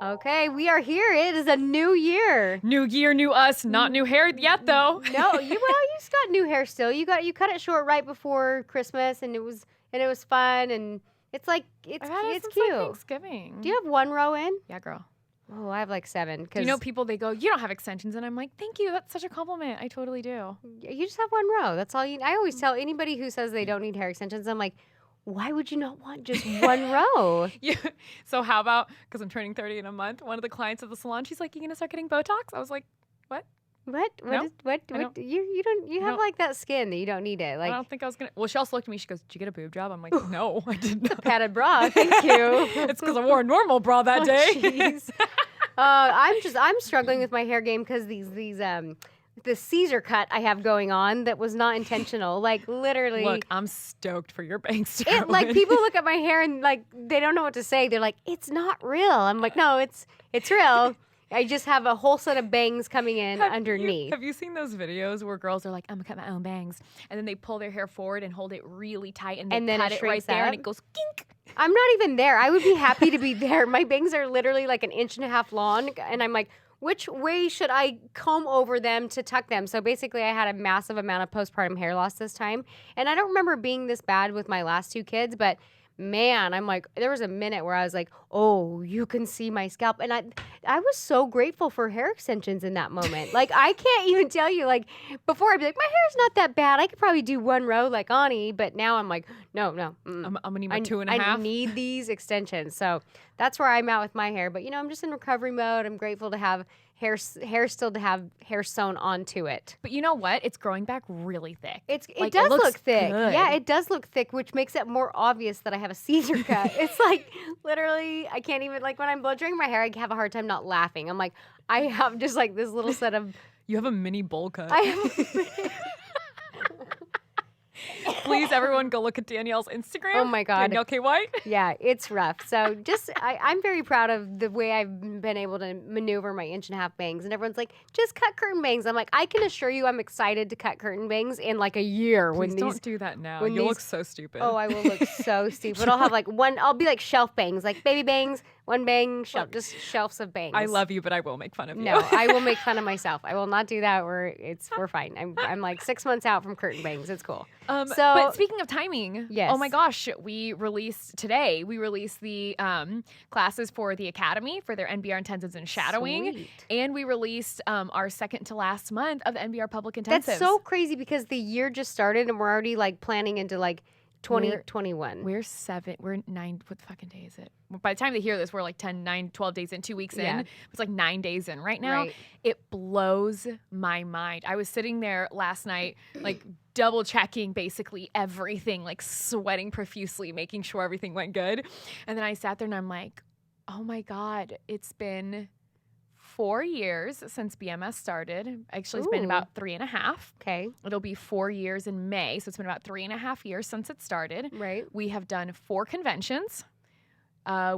Okay, we are here. It is a new year. New year, new us. Not new hair yet, though. No, you just got new hair still. You cut it short right before Christmas, and it was fun, and it's I've had it it's since, cute. like, Thanksgiving. Do you have one row in? Yeah, girl. Oh, I have like 7. Do you know people, they go, you don't have extensions. And I'm like, thank you. That's such a compliment. I totally do. You just have one row. That's all you. I always tell anybody who says they don't need hair extensions, I'm like, why would you not want just one row? Yeah. So how about, because I'm turning 30 in a month, one of the clients at the salon, she's like, you going to start getting Botox? I was like, what? What? No, What? You have like that skin that you don't need it. Like, I don't think I was going to. Well, she also looked at me. She goes, did you get a boob job? I'm like, no, I did not. padded bra. Thank you. It's because I wore a normal bra that day. Jeez. I'm struggling with my hair game because the Caesar cut I have going on that was not intentional. Like literally. Look, I'm stoked for your bangs to It, like people look at my hair and like they don't know what to say. They're like, "It's not real." I'm like, "No, it's real." I just have a whole set of bangs coming in underneath. Have you seen those videos where girls are like, I'm gonna cut my own bangs, and then they pull their hair forward and hold it really tight, and then cut it right there, and it goes kink. I'm not even there. I would be happy to be there. My bangs are literally like 1.5 inches long, and I'm like, which way should I comb over them to tuck them? So basically, I had a massive amount of postpartum hair loss this time, and I don't remember being this bad with my last 2 kids, but man, I'm like, there was a minute where I was like, oh, you can see my scalp. And I was so grateful for hair extensions in that moment. Like, I can't even tell you, like, before I'd be like, my hair's not that bad. I could probably do one row like Ani. But now I'm like, no. I'm gonna need my 2.5. I need these extensions. So that's where I'm at with my hair. But, I'm just in recovery mode. I'm grateful to have hair still to have hair sewn onto it. But you know what? It's growing back really thick. It Like, does looks look thick. good. Yeah, it does look thick, which makes it more obvious that I have a Caesar cut. It's like literally, I can't even, like when I'm blow drying my hair, I have a hard time not laughing. I'm like, I have just like this little set of. You have a mini bowl cut. I have. Please, everyone, go look at Danielle's Instagram. Oh my God. Danielle K. White. Yeah, it's rough. So just, I'm very proud of the way I've been able to maneuver my 1.5 inch bangs. And everyone's like, just cut curtain bangs. I'm like, I can assure you I'm excited to cut curtain bangs in like a year. Please don't do that now. when You'll these- look so stupid. Oh, I will look so stupid. I'll have like I'll be like shelf bangs, like baby bangs, one bang, shelf, just shelves of bangs. I love you, but I will make fun of you. No, I will make fun of myself. I will not do that. We're fine. I'm like 6 months out from curtain bangs. It's cool. But speaking of timing, Yes. oh my gosh, we released the classes for the Academy for their NBR intensives and shadowing. Sweet. And we released our second to last month of the NBR public intensives. That's so crazy because the year just started and we're already like planning into like 2021. We're 9, what the fucking day is it? By the time they hear this, we're like 12 days in, 2 weeks Yeah. in. It's like 9 days in right now. Right. It blows my mind. I was sitting there last night, like double checking basically everything, like sweating profusely, making sure everything went good. And then I sat there and I'm like, oh my God, it's been 4 years since BMS started. Actually, it's been Ooh. about 3.5. Okay. It'll be 4 years in May. So it's been about 3.5 years since it started. Right. We have done 4 conventions.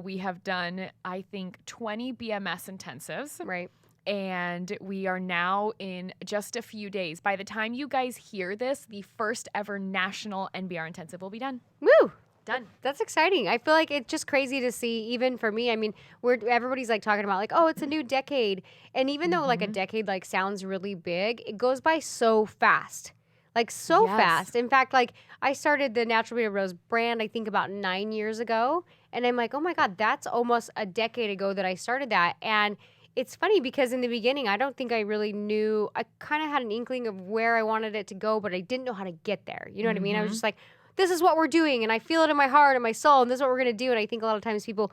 We have done, I think, 20 BMS intensives. Right. And we are now in just a few days. By the time you guys hear this, the first ever national NBR intensive will be done. Woo! Done. That's exciting. I feel like it's just crazy to see, even for me. I mean, everybody's like talking about like, oh, it's a new decade. And even though like a decade like sounds really big, it goes by so fast. Like so Yes. fast. In fact, like I started the Natural Beauty Rose brand, I think about 9 years ago. And I'm like, oh my God, that's almost a decade ago that I started that. And it's funny because in the beginning, I don't think I really knew. I kind of had an inkling of where I wanted it to go, but I didn't know how to get there. You know what I mean? I was just like, this is what we're doing, and I feel it in my heart and my soul, and this is what we're going to do. And I think a lot of times people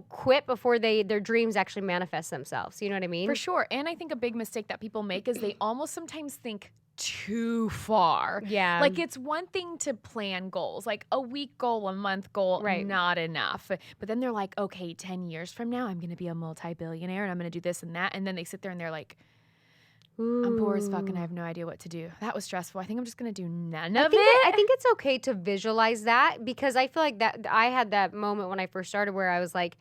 quit before their dreams actually manifest themselves. You know what I mean? For sure. And I think a big mistake that people make is they almost sometimes think too far. Yeah. Like it's one thing to plan goals, like a week goal, a month goal, Right. not enough. But then they're like, okay, 10 years from now, I'm going to be a multi-billionaire and I'm going to do this and that. And then they sit there and they're like, I'm poor as fuck and I have no idea what to do. That was stressful. I think I'm just going to do none of it. I think it's okay to visualize that because I feel like that I had that moment when I first started where I was like,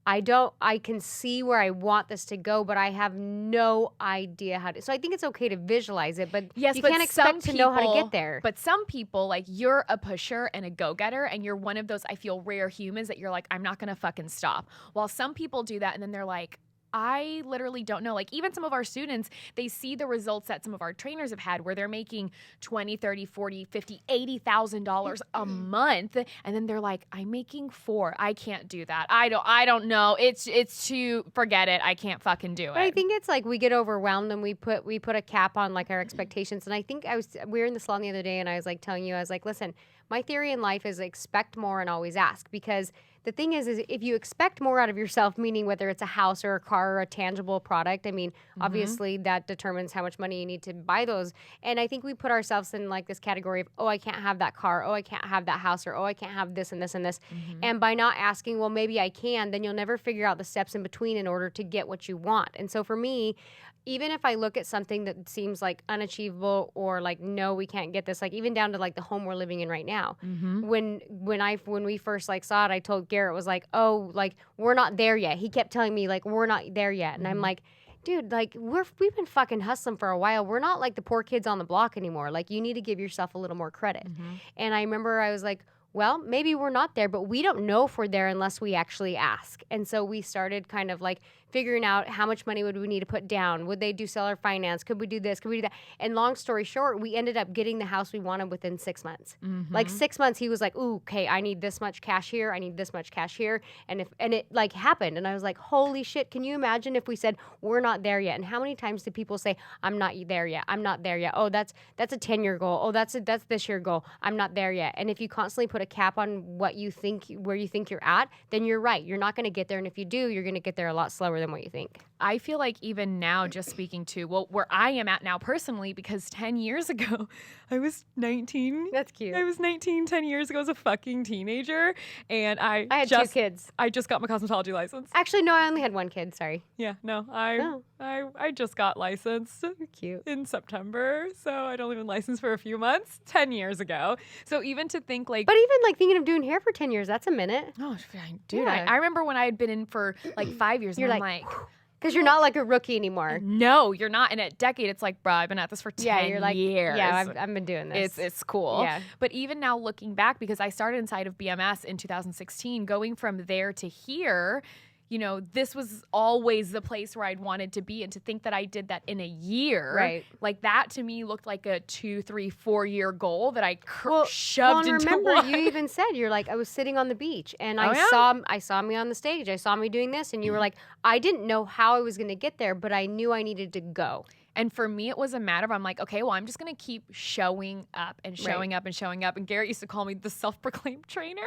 I can see where I want this to go, but I have no idea how to. So I think it's okay to visualize it, but yes, you but can't expect to know how to get there. But some people, like, you're a pusher and a go-getter, and you're one of those, I feel, rare humans that you're like, I'm not going to fucking stop. While some people do that, and then they're like, I literally don't know. Like, even some of our students, they see the results that some of our trainers have had where they're making $20, $30, $40, $50, $80,000 a month. And then they're like, I'm making $4. I can't do that. I don't know. It's too, forget it. I can't fucking do it. But I think it's like we get overwhelmed and we put a cap on like our expectations. And I think we were in the salon the other day and I was like telling you, I was like, listen, my theory in life is expect more and always ask, because the thing is if you expect more out of yourself, meaning whether it's a house or a car or a tangible product, I mean, obviously that determines how much money you need to buy those. And I think we put ourselves in like this category of, oh, I can't have that car. Oh, I can't have that house. Or, oh, I can't have this and this and this. And by not asking, well, maybe I can, then you'll never figure out the steps in between in order to get what you want. And so for me, even if I look at something that seems like unachievable or like, no, we can't get this, like even down to like the home we're living in right now. When we first like saw it, I told Garrett, was like, oh, like we're not there yet. He kept telling me like, we're not there yet. And I'm like, dude, like we've been fucking hustling for a while. We're not like the poor kids on the block anymore. Like you need to give yourself a little more credit. And I remember I was like, well, maybe we're not there, but we don't know if we're there unless we actually ask. And so we started kind of like figuring out how much money would we need to put down? Would they do seller finance? Could we do this? Could we do that? And long story short, we ended up getting the house we wanted within 6 months. Like 6 months, he was like, ooh, okay, I need this much cash here. I need this much cash here. And it like happened. And I was like, holy shit, can you imagine if we said, we're not there yet? And how many times do people say, I'm not there yet. I'm not there yet. Oh, that's a 10-year goal. Oh, that's this year goal. I'm not there yet. And if you constantly put a cap on what you think, where you think you're at, then you're right. You're not going to get there. And if you do, you're going to get there a lot slower than what you think. I feel like even now, just speaking to, well, where I am at now personally, because 10 years ago, I was 19. That's cute. I was 19 10 years ago as a fucking teenager. And I had 2 kids. I just got my cosmetology license. Actually, no, I only had 1 kid. Sorry. Yeah, no, I just got licensed Cute. in September. So I'd only been licensed for a few months 10 years ago. So even to think like... But even like thinking of doing hair for 10 years, that's a minute. Oh, dude, Yeah. I remember when I had been in for like 5 years. You're and like... I'm like Because you're not like a rookie anymore. no, you're not. In a decade, it's like, bro, I've been at this for 10 you're like, years. Yeah, I've been doing this. It's cool. Yeah. But even now looking back, because I started inside of BMS in 2016, going from there to here, you know, this was always the place where I'd wanted to be. And to think that I did that in a year, right? Like that to me looked like a 2, 3, 4 year goal that I shoved into remember one. You even said, you're like, I was sitting on the beach and I saw me on the stage. I saw me doing this. And you were like, I didn't know how I was going to get there, but I knew I needed to go. And for me, it was a matter of, I'm like, okay, well, I'm just going to keep showing up and showing up and showing up. And Garrett used to call me the self-proclaimed trainer.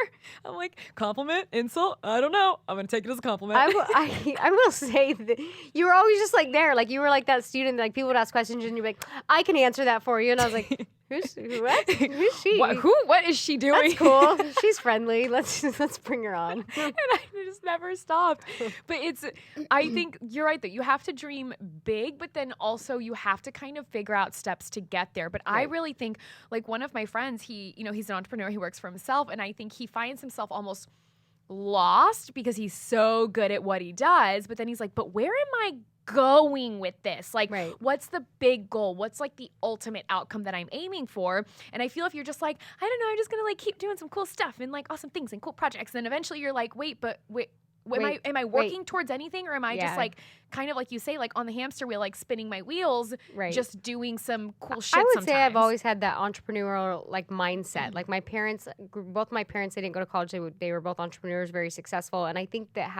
I'm like, compliment, insult, I don't know. I'm going to take it as a compliment. I will say that you were always just like there. Like you were like that student, like people would ask questions and you'd be like, I can answer that for you. And I was like, Who's she? What is she doing? That's cool. She's friendly. Let's bring her on. And I just never stopped. But I think you're right that you have to dream big, but then also you have to kind of figure out steps to get there. But right. I really think, like one of my friends, he's an entrepreneur, he works for himself, and I think he finds himself almost lost because he's so good at what he does. But then he's like, but where am I going with this? Like, what's the big goal? What's like the ultimate outcome that I'm aiming for? And I feel if you're just like, I don't know, I'm just gonna like keep doing some cool stuff and like awesome things and cool projects, then eventually you're like, am I working towards anything, or am I just like kind of like you say, like on the hamster wheel, like spinning my wheels, just doing some cool shit? I would sometimes. say I've always had that entrepreneurial like mindset. Like my parents, both my parents, they didn't go to college. They were both entrepreneurs, very successful, and I think that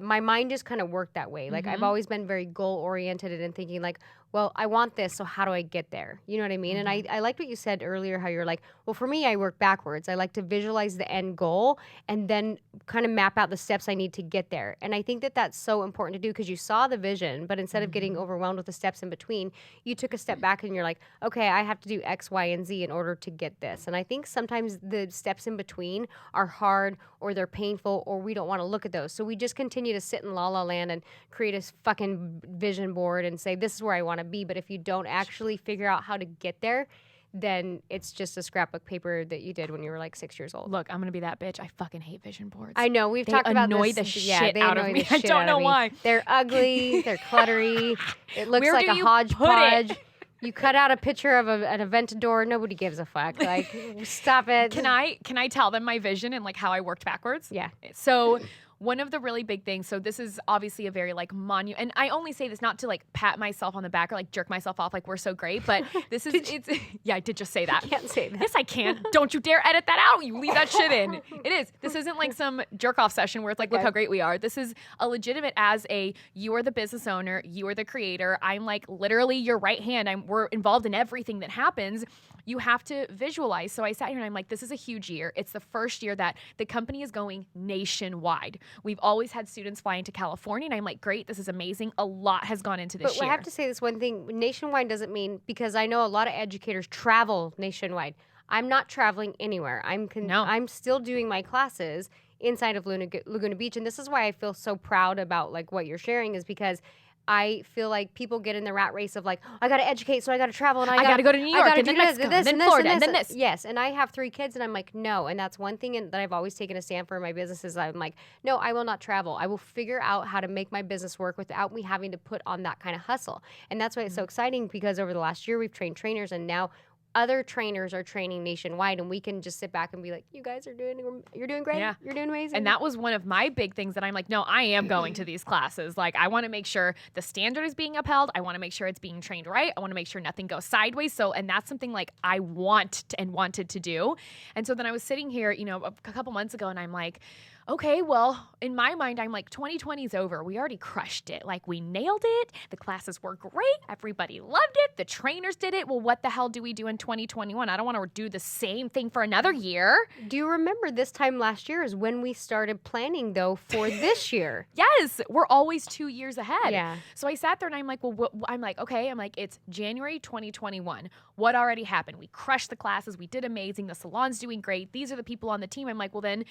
my mind just kind of worked that way. Like I've always been very goal oriented and thinking like, well, I want this, so how do I get there? You know what I mean? And I liked what you said earlier, how you're like, well, for me, I work backwards. I like to visualize the end goal and then kind of map out the steps I need to get there. And I think that that's so important to do because you saw the vision, but instead of getting overwhelmed with the steps in between, you took a step back and you're like, okay, I have to do X, Y, and Z in order to get this. And I think sometimes the steps in between are hard or they're painful or we don't want to look at those. So we just continue to sit in la la land and create a fucking vision board and say, this is where I want to be. But if you don't actually figure out how to get there, then it's just a scrapbook paper that you did when you were like 6 years old. Look, I'm gonna be that bitch. I fucking hate vision boards. I know we've They talked about annoy this. the Yeah, shit they out of annoy me. the I shit don't out know of me. why. They're ugly. They're cluttery. It looks Where like do a you hodgepodge. put it? You cut out a picture of an Aventador. Nobody gives a fuck. Like, stop it. Can I tell them my vision and like how I worked backwards? Yeah. So one of the really big things, so this is obviously a very like and I only say this not to like pat myself on the back or like jerk myself off like we're so great, but this is yeah, I did just say that. You can't say that. Yes, I can. Don't you dare edit that out. You leave that shit in. It is. This isn't like some jerk off session where it's like, look how great we are. This is a legitimate you are the business owner, you are the creator. I'm like literally your right hand. We're involved in everything that happens. You have to visualize. So I sat here and I'm like, this is a huge year. It's the first year that the company is going nationwide. We've always had students flying to California, and I'm like, great, this is amazing. A lot has gone into this But year. I have to say this one thing. Nationwide doesn't mean, because I know a lot of educators travel nationwide. I'm not traveling anywhere. I'm still doing my classes inside of Laguna Beach. And this is why I feel so proud about like what you're sharing, is because I feel like people get in the rat race of like, oh, I got to educate, so I got to travel, and I got to go to New York, and then Mexico, and then Florida, and then this. Yes, and I have 3 kids, and I'm like, no. And that's one thing that I've always taken a stand for in my business is I'm like, no, I will not travel. I will figure out how to make my business work without me having to put on that kind of hustle. And that's why it's so exciting, because over the last year, we've trained trainers, and now other trainers are training nationwide, and we can just sit back and be like, you guys you're doing great. Yeah. You're doing amazing. And that was one of my big things that I'm like, no, I am going to these classes. Like, I want to make sure the standard is being upheld. I want to make sure it's being trained right. I want to make sure nothing goes sideways. And that's something like I wanted to do. And so then I was sitting here, a couple months ago, and I'm like, okay, well, in my mind, I'm like, 2020 is over. We already crushed it. Like, we nailed it. The classes were great. Everybody loved it. The trainers did it. Well, what the hell do we do in 2021? I don't want to do the same thing for another year. Do you remember this time last year is when we started planning, though, for this year? Yes, we're always 2 years ahead. Yeah. So I sat there and I'm like, it's January 2021. What already happened? We crushed the classes. We did amazing. The salon's doing great. These are the people on the team. I'm like, well, then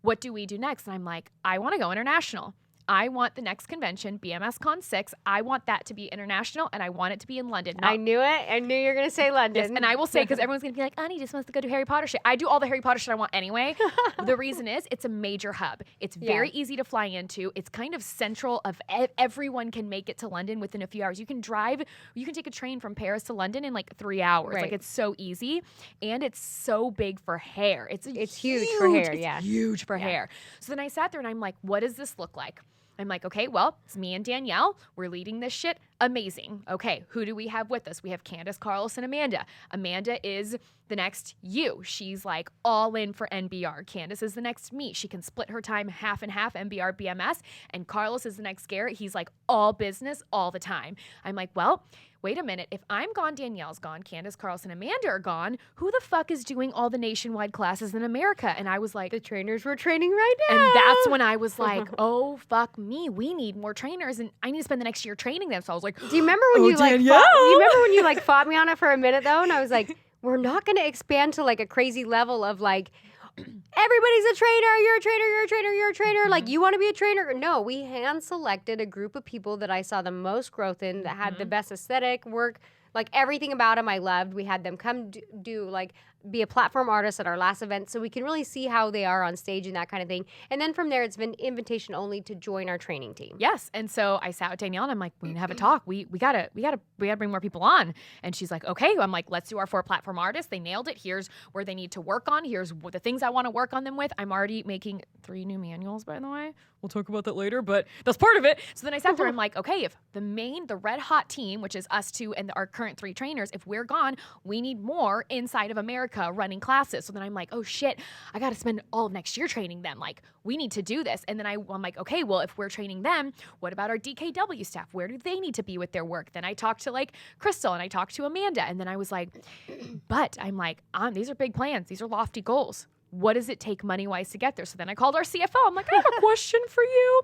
what do we do next? And I'm like, I want to go international. I want the next convention, BMS Con 6. I want that to be international, and I want it to be in London. I knew it. I knew you were going to say London. Yes, and I will say, because everyone's going to be like, Ani just wants to go do Harry Potter shit. I do all the Harry Potter shit I want anyway. The reason is it's a major hub. It's very easy to fly into. It's kind of central of everyone can make it to London within a few hours. You can take a train from Paris to London in like 3 hours. Right. Like, it's so easy, and it's so big for hair. It's huge for hair, It's huge for hair. So then I sat there and I'm like, what does this look like? I'm like, okay, well, it's me and Danielle. We're leading this shit. Amazing. Okay, who do we have with us? We have Candace, Carlos, and Amanda. Amanda is the next you. She's like all in for NBR. Candace is the next me. She can split her time half and half, NBR, BMS. And Carlos is the next Garrett. He's like all business all the time. I'm like, well, wait a minute. If I'm gone, Danielle's gone, Candace, Carlos, and Amanda are gone, who the fuck is doing all the nationwide classes in America? And I was like, the trainers were training right now. and that's when I was like, oh, fuck me. We need more trainers, and I need to spend the next year training them. So I was like, do you remember when you fought me on it for a minute, though? And I was like, we're not going to expand to like a crazy level of like, everybody's a trainer, you're a trainer, you're a trainer, you're a trainer. Like, you want to be a trainer? No, we hand selected a group of people that I saw the most growth in, that had the best aesthetic work, like everything about them I loved. We had them come do like be a platform artist at our last event, so we can really see how they are on stage and that kind of thing. And then from there, it's been invitation only to join our training team. Yes. And so I sat with Danielle and I'm like, we need to have a talk. We gotta bring more people on. And she's like, okay. I'm like, let's do our 4 platform artists. They nailed it. Here's where they need to work on. Here's the things I want to work on them with. I'm already making 3 new manuals, by the way. We'll talk about that later, but that's part of it. So then I sat there and I'm like, okay, if the red hot team, which is us 2 and our current 3 trainers, if we're gone, we need more inside of America running classes. So then I'm like, oh shit, I got to spend all of next year training them. Like, we need to do this. And then I'm like, okay, well, if we're training them, what about our DKW staff? Where do they need to be with their work? Then I talked to like Crystal and I talked to Amanda. And then I was like, but I'm like, these are big plans. These are lofty goals. What does it take money-wise to get there? So then I called our CFO. I'm like, I have a question for you.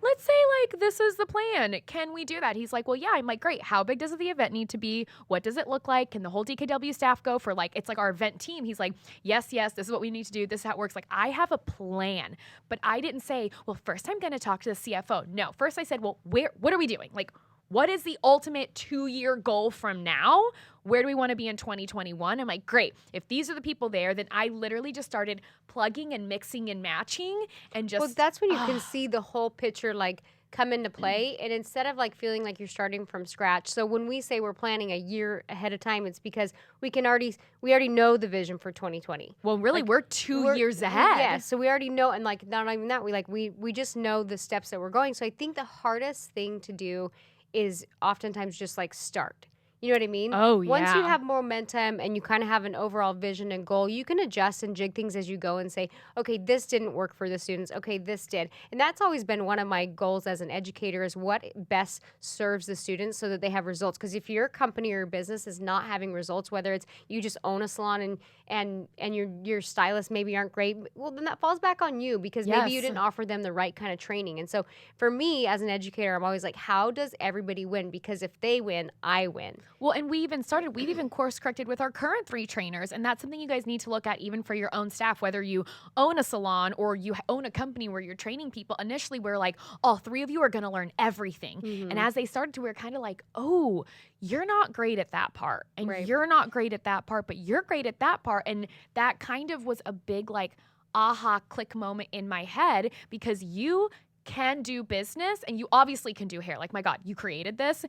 Let's say, like, this is the plan. Can we do that? He's like, well, yeah. I'm like, great. How big does the event need to be? What does it look like? Can the whole DKW staff go for, like, it's like our event team? He's like, yes, this is what we need to do. This is how it works. Like, I have a plan. But I didn't say, well, first I'm going to talk to the CFO. No. First I said, well, what are we doing? Like, what is the ultimate 2-year goal from now? Where do we want to be in 2021? I'm like, great. If these are the people there, then I literally just started plugging and mixing and matching and just. Well, that's when you can see the whole picture like come into play, and instead of like feeling like you're starting from scratch. So when we say we're planning a year ahead of time, it's because we already know the vision for 2020. Well, really, like, we're 2 years ahead. Yeah, so we already know, and like not even that, we just know the steps that we're going. So I think the hardest thing to do is oftentimes just like start. You know what I mean? Oh, yeah. Once you have momentum and you kind of have an overall vision and goal, you can adjust and jig things as you go and say, okay, this didn't work for the students. Okay, this did. And that's always been one of my goals as an educator is what best serves the students so that they have results. Because if your company or business is not having results, whether it's you just own a salon and your stylists maybe aren't great, well, then that falls back on you because maybe you didn't offer them the right kind of training. And so for me as an educator, I'm always like, how does everybody win? Because if they win, I win. Well, and we've even course corrected with our current 3 trainers. And that's something you guys need to look at even for your own staff, whether you own a salon or you own a company where you're training people. Initially, we're like, all 3 of you are going to learn everything. Mm-hmm. And as they started to, we're kind of like, oh, you're not great at that part. And you're not great at that part, but you're great at that part. And that kind of was a big like aha click moment in my head because you can do business and you obviously can do hair. Like, my God, you created this.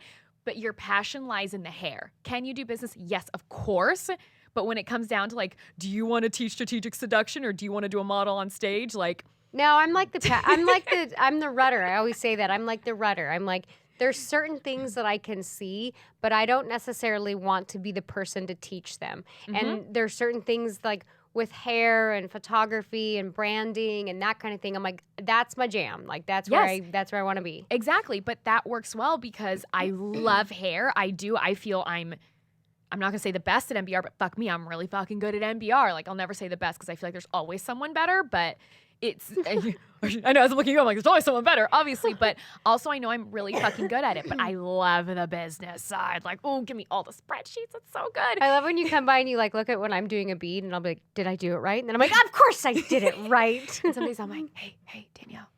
But your passion lies in the hair. Can you do business? Yes, of course. But when it comes down to like, do you want to teach strategic seduction or do you want to do a model on stage? Like, no, I'm the rudder. I always say that. I'm like the rudder. I'm like, there's certain things that I can see, but I don't necessarily want to be the person to teach them. Mm-hmm. And there's certain things like with hair and photography and branding and that kind of thing. I'm like, that's my jam. Like that's where I want to be. Exactly. But that works well because I love hair. I do. I feel I'm not going to say the best at MBR, but fuck me, I'm really fucking good at MBR. Like I'll never say the best because I feel like there's always someone better, but it's, I know as I'm looking at you, I'm like, there's always someone better, obviously, but also I know I'm really fucking good at it, but I love the business side. Like, oh, give me all the spreadsheets. It's so good. I love when you come by and you like look at when I'm doing a bead and I'll be like, did I do it right? And then I'm like, of course I did it right. And somebody's I'm like, hey, Danielle,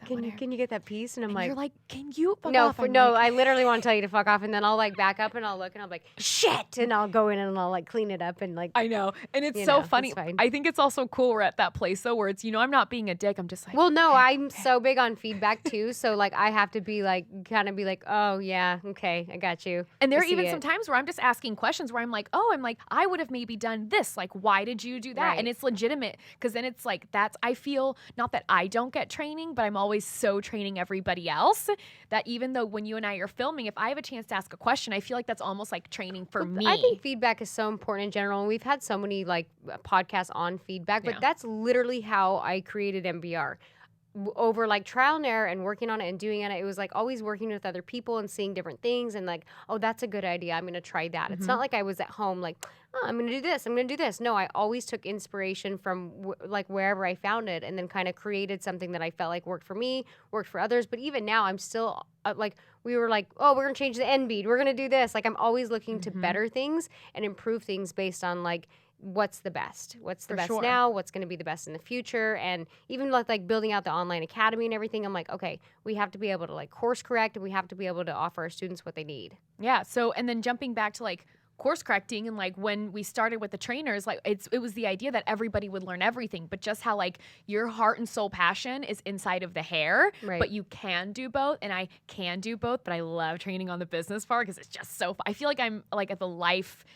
can you get that piece? And I'm like, you're like, can you fuck no, off? I literally want to tell you to fuck off. And then I'll like back up and I'll look and I'll be like, shit. And I'll go in and I'll like clean it up and like. I know. And it's so funny. I think it's also cool we're at that place though where it's, I'm not being a dick. I'm just like. Well, no, I'm so big on feedback too. So like I have to be like, kind of be like, oh yeah, okay, I got you. And there are even some times where I'm just asking questions where I'm like, I would have maybe done this. Like, why did you do that? Right. And it's legitimate because then it's like, I feel not that I don't get training, but I'm always so training everybody else that even though when you and I are filming, if I have a chance to ask a question, I feel like that's almost like training for me. I think feedback is so important in general. And we've had so many like podcasts on feedback, but that's literally how I created MBR. Over like trial and error and working on it and doing it, it was like always working with other people and seeing different things and like, oh, that's a good idea. I'm going to try that. Mm-hmm. It's not like I was at home like, oh, I'm going to do this. I'm going to do this. No, I always took inspiration from like wherever I found it and then kind of created something that I felt like worked for me, worked for others. But even now I'm still like, we were like, oh, we're going to change the end bead. We're going to do this. Like I'm always looking to better things and improve things based on like, what's the best now, what's going to be the best in the future. And even like building out the online academy and everything, I'm like, okay, we have to be able to like course correct and we have to be able to offer our students what they need. Yeah. So, and then jumping back to like course correcting and like when we started with the trainers, like it was the idea that everybody would learn everything, but just how like your heart and soul passion is inside of the hair, but you can do both. And I can do both, but I love training on the business part because it's just so fun. I feel like I'm like at the life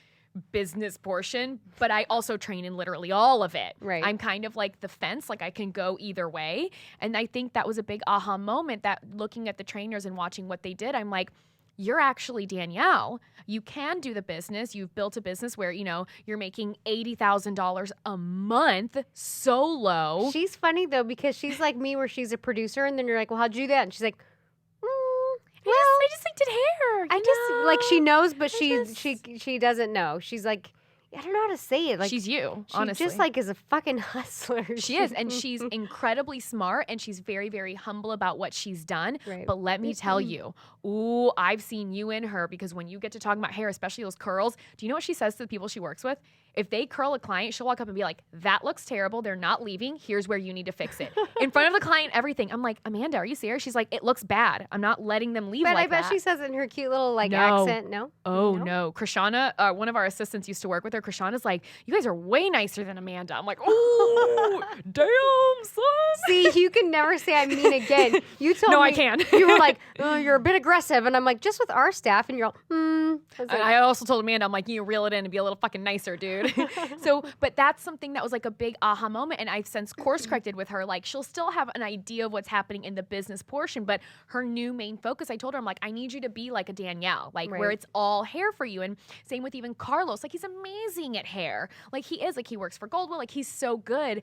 business portion, but I also train in literally all of it. Right. I'm kind of like the fence, like I can go either way. And I think that was a big aha moment that looking at the trainers and watching what they did, I'm like, you're actually Danielle. You can do the business. You've built a business where, you're making $80,000 a month solo. She's funny though, because she's like me where she's a producer and then you're like, well, how'd you do that? And she's like, I just like did hair. Like she knows, but she doesn't know. She's like, I don't know how to say it. Like she's you, she honestly. just like is a fucking hustler. She is, and she's incredibly smart, and she's very, very humble about what she's done. Right. But let me tell you, ooh, I've seen you in her, because when you get to talking about hair, especially those curls, do you know what she says to the people she works with? If they curl a client, she'll walk up and be like, that looks terrible. They're not leaving. Here's where you need to fix it. In front of the client, everything. I'm like, Amanda, are you serious? She's like, it looks bad. I'm not letting them leave But like I bet that. she says it in her cute little like No. accent. No. Oh, no. Krishana, one of our assistants used to work with her. Krishana's like, you guys are way nicer than Amanda. I'm like, oh, damn, son. See, you can never say I mean again. You told No, me. I can. You were like, oh, you're a bit aggressive. And I'm like, just with our staff. And you're all, I was like, I also told Amanda, I'm like, you reel it in and be a little fucking nicer, dude. So, but that's something that was like a big aha moment. And I've since course corrected with her. Like, she'll still have an idea of what's happening in the business portion, but her new main focus, I told her, I'm like, I need you to be like a Danielle, like where Right. it's all hair for you. And same with even Carlos. Like, he's amazing at hair. Like, he is. Like, he works for Goldwell. Like, he's so good.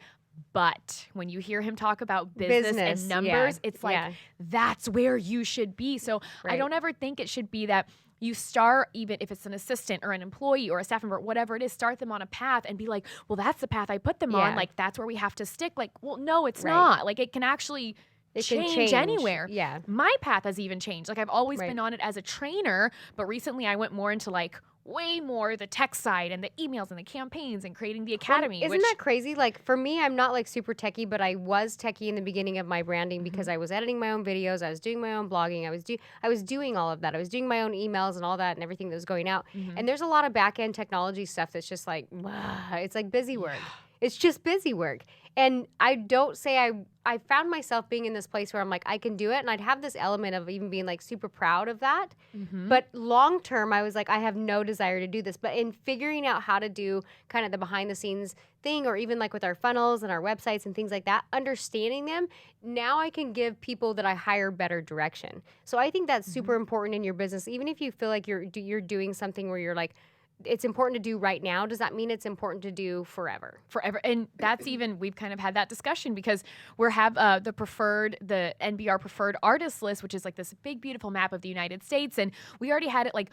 But when you hear him talk about business and numbers, it's like, that's where you should be. So I Right. don't ever think it should be that you start, even if it's an assistant or an employee or a staff member, whatever it is, start them on a path and be like, well, that's the path I put them on. Yeah. Like, that's where we have to stick. Like, well, no, it's Right. not. Like, it can actually It can change anywhere. Yeah. My path has even changed. Like, I've always Right. been on it as a trainer, but recently I went more into like way more the tech side and the emails and the campaigns and creating the academy. Isn't that crazy? Like for me, I'm not like super techie, but I was techie in the beginning of my branding because I was editing my own videos, I was doing my own blogging, I was doing all of that. I was doing my own emails and all that and everything that was going out. And there's a lot of back end technology stuff that's just like, it's like busy work. It's just busy work. And I don't say I found myself being in this place where I'm like, I can do it. And I'd have this element of even being like super proud of that. But long term, I was like, I have no desire to do this. But in figuring out how to do kind of the behind the scenes thing, or even like with our funnels and our websites and things like that, understanding them, now I can give people that I hire better direction. So I think that's super important in your business. Even if you feel like you're doing something where you're like, it's important to do right now, does that mean it's important to do forever? Forever. And that's even, we've kind of had that discussion because we have the NBR preferred artist list, which is like this big, beautiful map of the United States. And we already had it like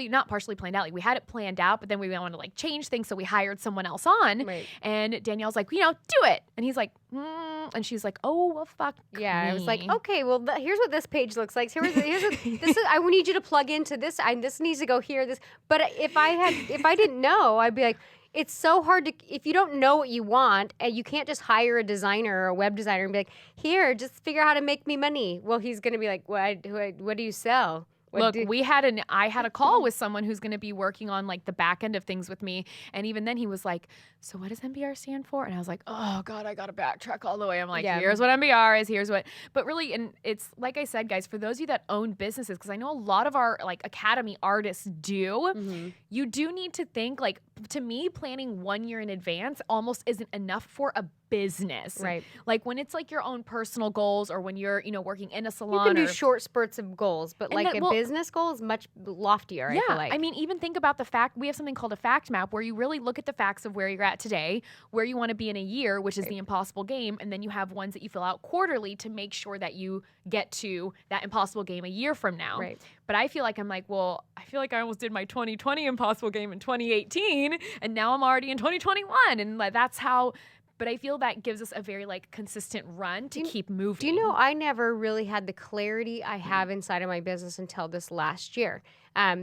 not partially planned out. Like we had it planned out, but then we wanted to like change things. So we hired someone else on. Right. And Danielle's like, do it. And he's like, and she's like, oh, well, fuck. Yeah, me. I was like, okay, well, here's what this page looks like. Here's what, this is. I need you to plug into this. This needs to go here. This, but if I didn't know, I'd be like, it's so hard to, if you don't know what you want, and you can't just hire a designer or a web designer and be like, here, just figure out how to make me money. Well, he's gonna be like, what do you sell? Look, I had a call with someone who's going to be working on like the back end of things with me. And even then he was like, so what does NBR stand for? And I was like, oh God, I got to backtrack all the way. I'm like, here's what NBR is, but really, and it's like I said, guys, for those of you that own businesses, because I know a lot of our like academy artists do, you do need to think like, to me, planning 1 year in advance almost isn't enough for a business. Right. Like when it's like your own personal goals or when you're, working in a salon. You can do short spurts of goals, but like a business goal is much loftier, Yeah. I feel like. I mean, even think about the fact, we have something called a fact map where you really look at the facts of where you're at today, where you want to be in a year, which is the impossible game. And then you have ones that you fill out quarterly to make sure that you get to that impossible game a year from now. Right. But I feel like I feel like I almost did my 2020 impossible game in 2018 and now I'm already in 2021. And like, that's how, but I feel that gives us a very like consistent run to keep moving. Do you know, I never really had the clarity I have inside of my business until this last year.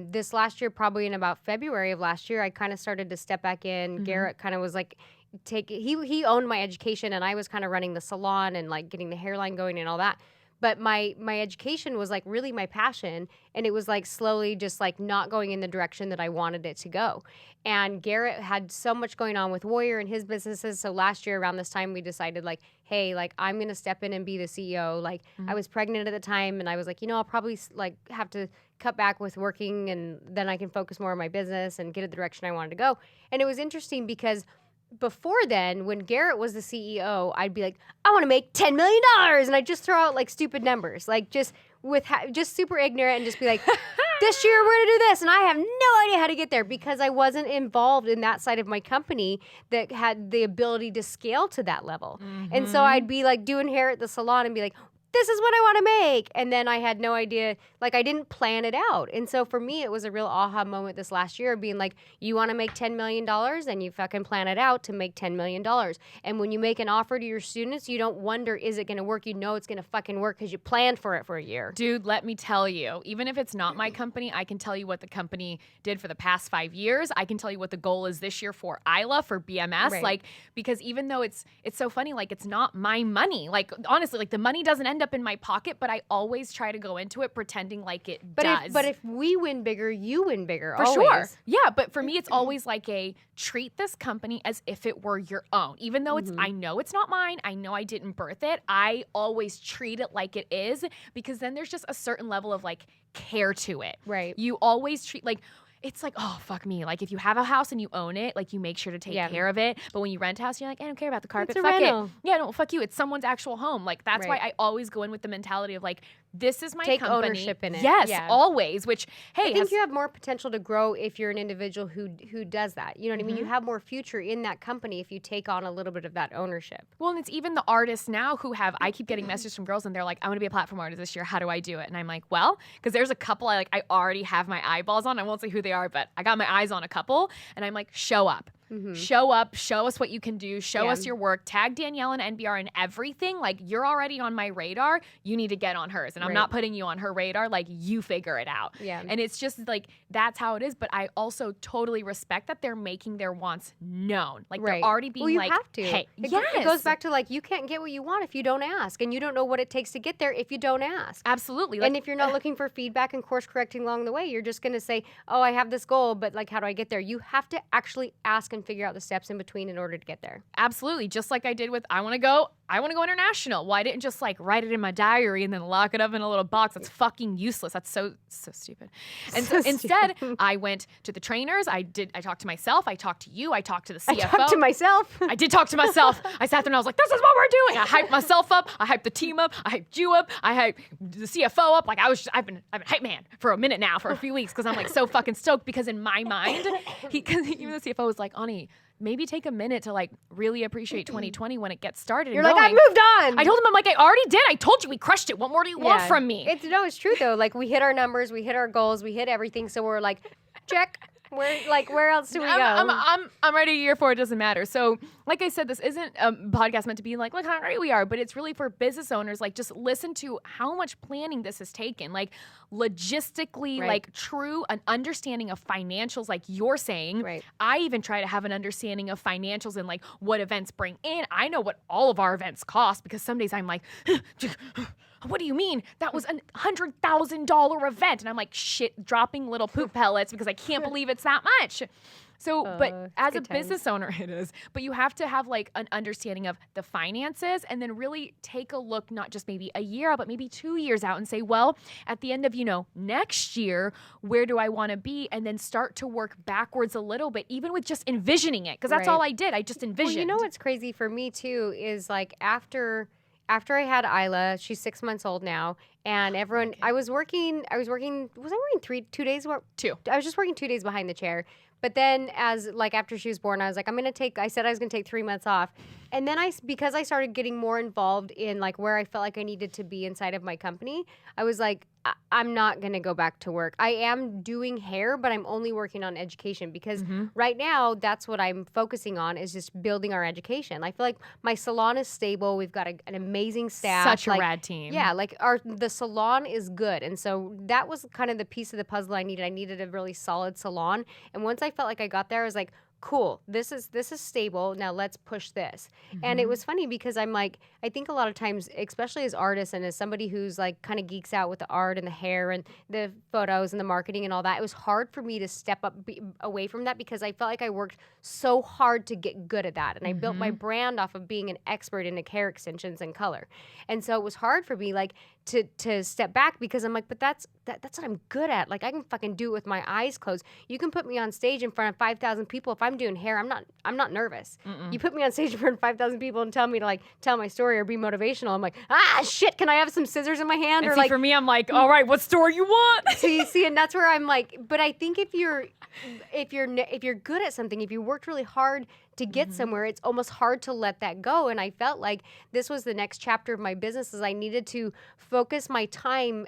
This last year, probably in about February of last year, I kind of started to step back in. Garrett kind of was like, he owned my education and I was kind of running the salon and like getting the hairline going and all that. But my education was like really my passion, and it was like slowly just like not going in the direction that I wanted it to go. And Garrett had so much going on with Warrior and his businesses. So last year around this time, we decided like, hey, like I'm going to step in and be the CEO. Like I was pregnant at the time and I was like, I'll probably like have to cut back with working and then I can focus more on my business and get it the direction I wanted to go. And it was interesting because before then, when Garrett was the CEO, I'd be like, I want to make $10 million. And I'd just throw out like stupid numbers, like just just super ignorant and just be like, this year we're going to do this. And I have no idea how to get there because I wasn't involved in that side of my company that had the ability to scale to that level. And so I'd be like doing hair at the salon and be like, this is what I want to make. And then I had no idea, like I didn't plan it out. And so for me, it was a real aha moment this last year of being like, you want to make $10 million and you fucking plan it out to make $10 million. And when you make an offer to your students, you don't wonder, is it going to work? You know it's going to fucking work because you planned for it for a year. Dude, let me tell you, even if it's not my company, I can tell you what the company did for the past 5 years. I can tell you what the goal is this year for Isla, for BMS. Right. Like, because even though it's so funny, like it's not my money. Like, honestly, like the money doesn't end up in my pocket, but I always try to go into it pretending like it does. But if we win bigger, you win bigger. For always. sure. Yeah, but for me, it's always like a treat this company as if it were your own. Even though I know it's not mine, I know I didn't birth it, I always treat it like it is, because then there's just a certain level of like care to it. Right. You always treat like, it's like, oh, fuck me. Like, if you have a house and you own it, like, you make sure to take care of it. But when you rent a house, you're like, I don't care about the carpet. It's a fuck rental. it. Yeah, no, fuck you. It's someone's actual home. Like, that's why I always go in with the mentality of, like, this is my Take company. ownership in it. Yes, Yeah. always. Which, hey, I think you have more potential to grow if you're an individual who does that. You know what I mean? You have more future in that company if you take on a little bit of that ownership. Well, and it's even the artists now who have, I keep getting messages from girls and they're like, I want to be a platform artist this year. How do I do it? And I'm like, well, because there's a couple I already have my eyeballs on. I won't say who they are, but I got my eyes on a couple. And I'm like, show up. Show up, show us what you can do, show us your work, tag Danielle and NBR and everything. Like, you're already on my radar. You need to get on hers. And I'm not putting you on her radar. Like, you figure it out. Yeah. And it's just like, that's how it is. But I also totally respect that they're making their wants known. Like, they're already being you like, have to. hey, It goes back to like, you can't get what you want if you don't ask. And you don't know what it takes to get there if you don't ask. Absolutely. Like, and if you're not looking for feedback and course correcting along the way, you're just going to say, oh, I have this goal, but like, how do I get there? You have to actually ask and figure out the steps in between in order to get there. Absolutely. Just like I did with I want to go international. Well, I didn't just like write it in my diary and then lock it up in a little box. That's fucking useless. That's so stupid. And so instead, I went to the trainers. I talked to myself. I talked to you. I talked to the CFO. I talked to myself. I did talk to myself. I sat there and I was like, this is what we're doing. I hyped myself up. I hyped the team up. I hyped you up. I hyped the CFO up. Like, I've been hype man for a minute now, for a few weeks, because I'm like so fucking stoked, because in my mind, because even the CFO was like, Ani, maybe take a minute to like really appreciate 2020 when it gets started. You're like, I moved on. I told him, I'm like, I already did. I told you we crushed it. What more do you want from me? It's true though. Like, we hit our numbers, we hit our goals, we hit everything. So we're like, check. Where else do we go? I'm ready a year for it. Doesn't matter. So, like I said, this isn't a podcast meant to be like, look how great we are, but it's really for business owners. Like, just listen to how much planning this has taken. Like, logistically, like an understanding of financials, like you're saying. Right. I even try to have an understanding of financials and like what events bring in. I know what all of our events cost, because some days I'm like, what do you mean? That was a $100,000 event. And I'm like, shit, dropping little poop pellets because I can't believe it's that much. So, but as a business owner, it is. But you have to have like an understanding of the finances, and then really take a look, not just maybe a year out, but maybe 2 years out, and say, well, at the end of, next year, where do I want to be? And then start to work backwards a little bit, even with just envisioning it. Because that's all I did. I just envisioned. Well, you know what's crazy for me too is like after I had Isla, she's 6 months old now, and everyone, I was working, was I working 2 days? Two. I was just working 2 days behind the chair. But then after she was born, I was like, I said I was going to take 3 months off. And then because I started getting more involved in like where I felt like I needed to be inside of my company, I was like, I'm not going to go back to work. I am doing hair, but I'm only working on education, because right now that's what I'm focusing on, is just building our education. I feel like my salon is stable. We've got an amazing staff. Such a rad team. Yeah, like the salon is good. And so that was kind of the piece of the puzzle I needed. I needed a really solid salon. And once I felt like I got there, I was like, cool, this is stable. Now let's push this. And it was funny because I'm like, I think a lot of times, especially as artists and as somebody who's like kind of geeks out with the art and the hair and the photos and the marketing and all that, it was hard for me to step up away from that, because I felt like I worked so hard to get good at that. And I built my brand off of being an expert in hair extensions and color. And so it was hard for me like to step back, because I'm like, but that's what I'm good at. Like, I can fucking do it with my eyes closed. You can put me on stage in front of 5,000 people. If I'm doing hair, I'm not nervous. You put me on stage in front of 5,000 people and tell me to like tell my story or be motivational. I'm like, shit, can I have some scissors in my hand? And or see, like, for me, I'm like, all right, what story you want? see, and that's where I'm like, but I think if you're good at something, if you worked really hard to get somewhere, it's almost hard to let that go. And I felt like this was the next chapter of my business, is I needed to focus my time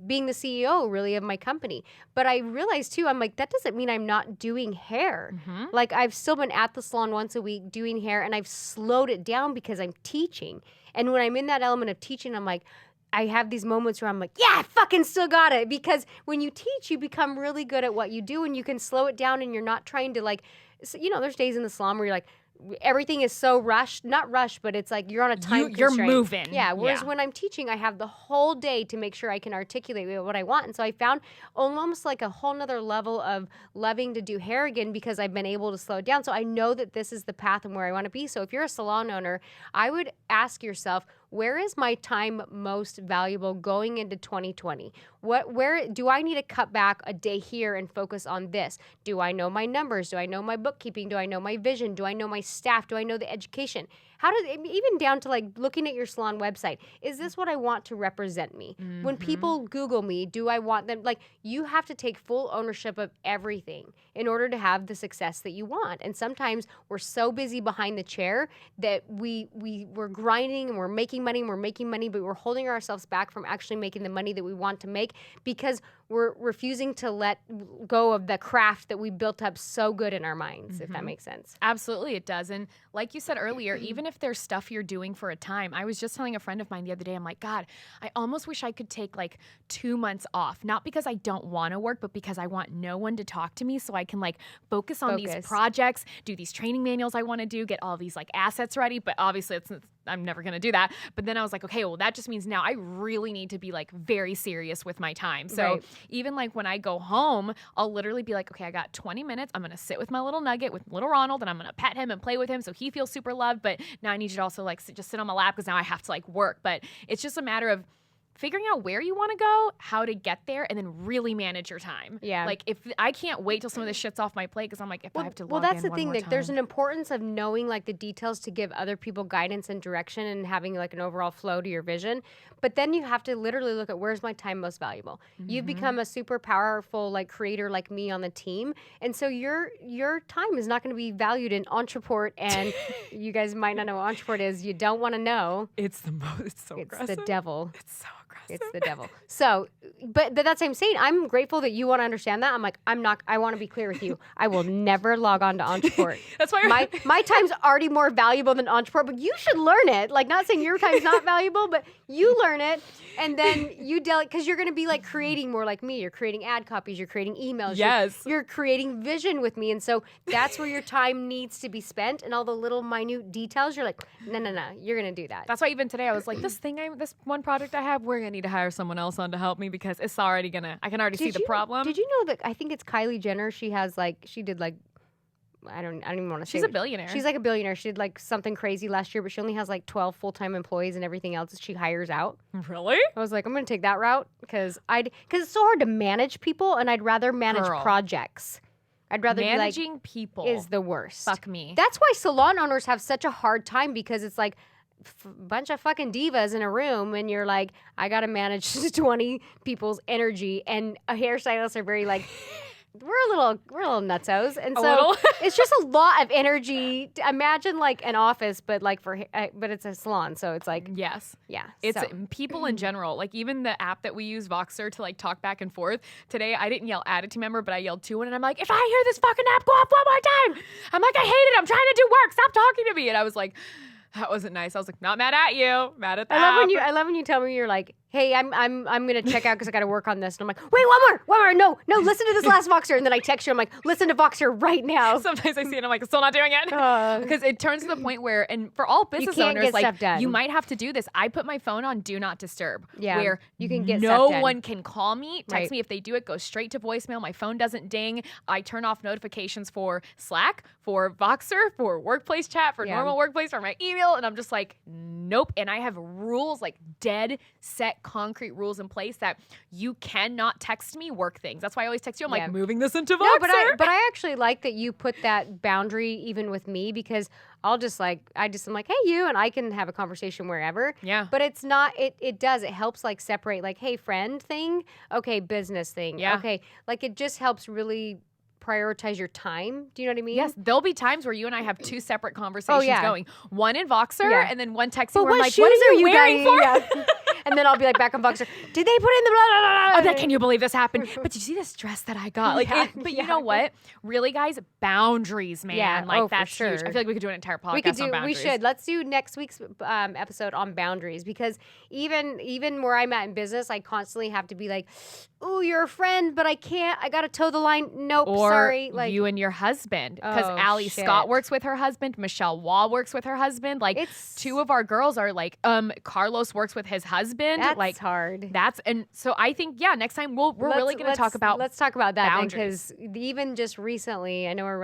being the CEO really of my company. But I realized too, I'm like, that doesn't mean I'm not doing hair. Like I've still been at the salon once a week doing hair, and I've slowed it down because I'm teaching. And when I'm in that element of teaching, I'm like, I have these moments where I'm like, yeah, I fucking still got it. Because when you teach, you become really good at what you do, and you can slow it down, and you're not trying to like, so, you know, there's days in the salon where you're like, everything is so rushed, not rushed, but it's like you're on a time You're constraint. moving. Yeah. Whereas when I'm teaching, I have the whole day to make sure I can articulate what I want. And so I found almost like a whole nother level of loving to do hair again, because I've been able to slow it down. So I know that this is the path and where I want to be. So if you're a salon owner, I would ask yourself, where is my time most valuable going into 2020? Where do I need to cut back a day here and focus on this? Do I know my numbers? Do I know my bookkeeping? Do I know my vision? Do I know my staff? Do I know the education? How does it, even down to like looking at your salon website, is this what I want to represent me? When people Google me, do I want them, like, you have to take full ownership of everything in order to have the success that you want. And sometimes we're so busy behind the chair that we're grinding and we're making money, but we're holding ourselves back from actually making the money that we want to make because we're refusing to let go of the craft that we built up so good in our minds, if that makes sense. Absolutely, it does. And like you said earlier, even if there's stuff you're doing for a time, I was just telling a friend of mine the other day, I'm like, God, I almost wish I could take like 2 months off, not because I don't want to work, but because I want no one to talk to me so I can like focus on these projects, do these training manuals I want to do, get all these like assets ready. But obviously I'm never going to do that. But then I was like, okay, well, that just means now I really need to be like very serious with my time. So even like when I go home, I'll literally be like, okay, I got 20 minutes. I'm going to sit with my little nugget with little Ronald, and I'm going to pet him and play with him so he feels super loved. But now I need you to also like just sit on my lap because now I have to like work. But it's just a matter of figuring out where you want to go, how to get there, and then really manage your time. Yeah. Like if I can't wait till some of this shit's off my plate because I'm like, if I have to log that's in the thing, one more Nick. time. There's an importance of knowing like the details to give other people guidance and direction and having like an overall flow to your vision. But then you have to literally look at where's my time most valuable. You've become a super powerful like creator like me on the team. And so your time is not going to be valued in Entreport. And you guys might not know what Entreport is. You don't want to know. It's the most, it's so aggressive. It's the devil. It's so aggressive. It's the devil. So, but that's what I'm saying. I'm grateful that you want to understand that. I'm like, I want to be clear with you. I will never log on to Entreport. That's why my time's already more valuable than Entreport, but you should learn it. Like, not saying your time's not valuable, but you learn it, and then you delegate, because you're going to be like creating more like me. You're creating ad copies. You're creating emails. Yes. You're creating vision with me. And so that's where your time needs to be spent, and all the little minute details, you're like, no, you're going to do that. That's why even today I was like, this one project I have, we're going to need to hire someone else on to help me because it's already I can already see the problem. Did you know that I think it's Kylie Jenner? She did like, I don't even want to say. She's a billionaire. She's like a billionaire. She did like something crazy last year, but she only has like 12 full-time employees, and everything else she hires out. Really? I was like, I'm going to take that route because it's so hard to manage people, and I'd rather manage projects. I'd rather managing people is the worst. Fuck me. That's why salon owners have such a hard time, because it's like bunch of fucking divas in a room, and you're like, I gotta manage 20 people's energy, and hairstylists are very like, we're a little nutsos, and so it's just a lot of energy. Imagine like an office, but like but it's a salon, so it's like it's people in general. Like even the app that we use, Voxer, to like talk back and forth. Today I didn't yell at a team member, but I yelled to one, and I'm like, if I hear this fucking app go off one more time, I'm like, I hate it. I'm trying to do work. Stop talking to me. And I was like, that wasn't nice. I was like, not mad at you, mad at that. I love when you tell me you're like, hey, I'm gonna check out because I gotta work on this, and I'm like, wait, one more, no, listen to this last Voxer, and then I text you, I'm like, listen to Voxer right now. Sometimes I see it, I'm like, still not doing it, because it turns to the point where, and for all business owners, like you might have to do this. I put my phone on do not disturb, where you can get no one can call me, text me. If they do, it goes straight to voicemail. My phone doesn't ding. I turn off notifications for Slack, for Voxer, for workplace chat, for normal workplace, for my email, and I'm just like, nope. And I have rules, like dead set concrete rules in place that you cannot text me work things. That's why I always text you. I'm like, moving this into Voxer. No, but I actually like that you put that boundary even with me, because I'm like, hey, you, and I can have a conversation wherever. Yeah. But it's not, it helps like separate like, hey, friend thing. Okay. Business thing. Yeah. Okay. Like it just helps really prioritize your time. Do you know what I mean? Yes, there'll be times where you and I have two separate conversations going. One in Voxer and then one texting But where I'm what like, shoes what are you wearing for? Yeah. And then I'll be like back on Voxer. Did they put in the blah, blah, blah, blah? Oh, that, can you believe this happened? But did you see this dress that I got? Like, but you know what? Really, guys, boundaries, man. Yeah. Like, that's for sure. huge. I feel like we could do an entire podcast on boundaries. We should. Let's do next week's episode on boundaries, because even where I'm at in business, I constantly have to be like, "Ooh, you're a friend, but I can't. I gotta toe the line. Nope, or sorry." Like you and your husband, because Allie shit. Scott works with her husband, Michelle Wall works with her husband. Like, It's- two of our girls are like, Carlos works with his husband. That's like, hard. and so I think next time we're really going to talk about. Let's talk about that boundaries. because even just recently, I know we're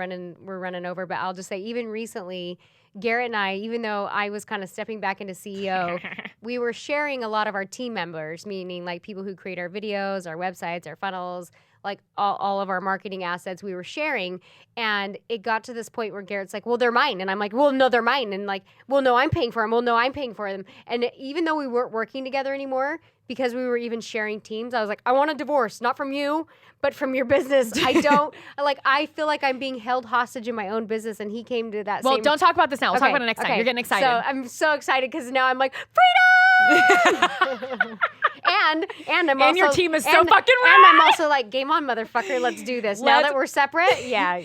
running over, but I'll just say even recently, Garrett and I, even though I was kind of stepping back into CEO, we were sharing a lot of our team members, meaning like people who create our videos, our websites, our funnels, like all of our marketing assets we were sharing. And it got to this point where Garrett's like, well, they're mine. And I'm like, well, no, they're mine. And like, well, no, I'm paying for them. Well, no, I'm paying for them. And even though we weren't working together anymore, because we were even sharing teams, I was like, I want a divorce, not from you, but from your business. I don't, I feel like I'm being held hostage in my own business. And he came to that Well, same... don't talk about this now. We'll talk about it next time. You're getting excited. So I'm so excited because now I'm like, freedom! and I'm also... And your team is so fucking rad! And I'm also like, game on, motherfucker, let's do this. Now that we're separate, yeah.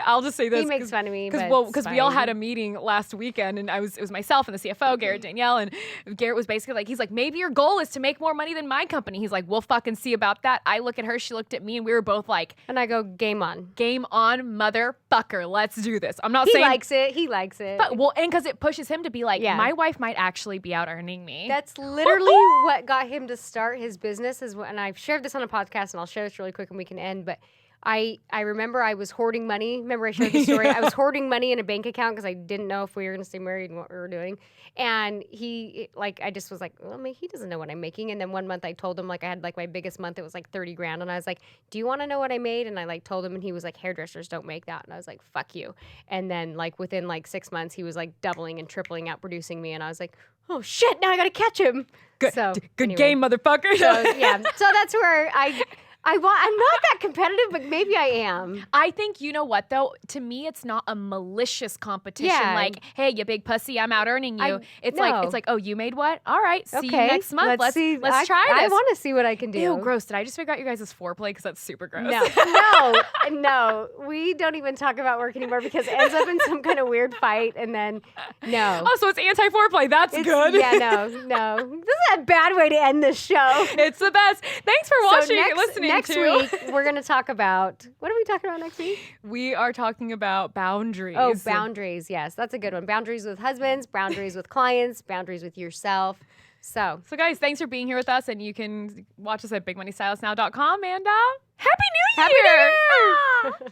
I'll just say this. He makes fun of me, because we all had a meeting last weekend, and it was myself and the CFO, Garrett, Danielle, and Garrett was basically like, he's like, maybe your goal is to make more money than my company. He's like, we'll fucking see about that. I look at her, she looked at me, and we were both like, and I go, game on. Game on, motherfucker. Let's do this. I'm not saying... He likes it. But, well, and because it pushes him to be like, my wife might actually be out earning me. That's literally what got him to start his business, and I've shared this on a podcast, and I'll share this really quick and we can end, but I remember I was hoarding money. Remember I shared the story? I was hoarding money in a bank account because I didn't know if we were going to stay married and what we were doing. And I just was like, well, I mean, he doesn't know what I'm making. And then one month I told him, like, I had like my biggest month. It was like 30 grand. And I was like, do you want to know what I made? And I like told him, and he was like, hairdressers don't make that. And I was like, fuck you. And then like within like 6 months, he was like doubling and tripling out producing me. And I was like, oh shit, now I got to catch him. Good, so, good game, motherfucker. So that's where I'm not that competitive, but maybe I am. I think, you know what, though? To me, it's not a malicious competition. Yeah. Like, hey, you big pussy, I'm out earning you. It's like, oh, you made what? All right, see you next month. Let's try this. I want to see what I can do. Ew, gross. Did I just figure out your guys' foreplay? Because that's super gross. No. We don't even talk about work anymore because it ends up in some kind of weird fight, and then no. Oh, so it's anti-foreplay. That's good. Yeah, no. This is a bad way to end this show. It's the best. Thanks for watching and listening. Next week, we're going to talk about... What are we talking about next week? We are talking about boundaries. Oh, boundaries. Yes, that's a good one. Boundaries with husbands, boundaries with clients, boundaries with yourself. So guys, thanks for being here with us, and you can watch us at bigmoneystylistnow.com, and Happy New Year! Happy New Year!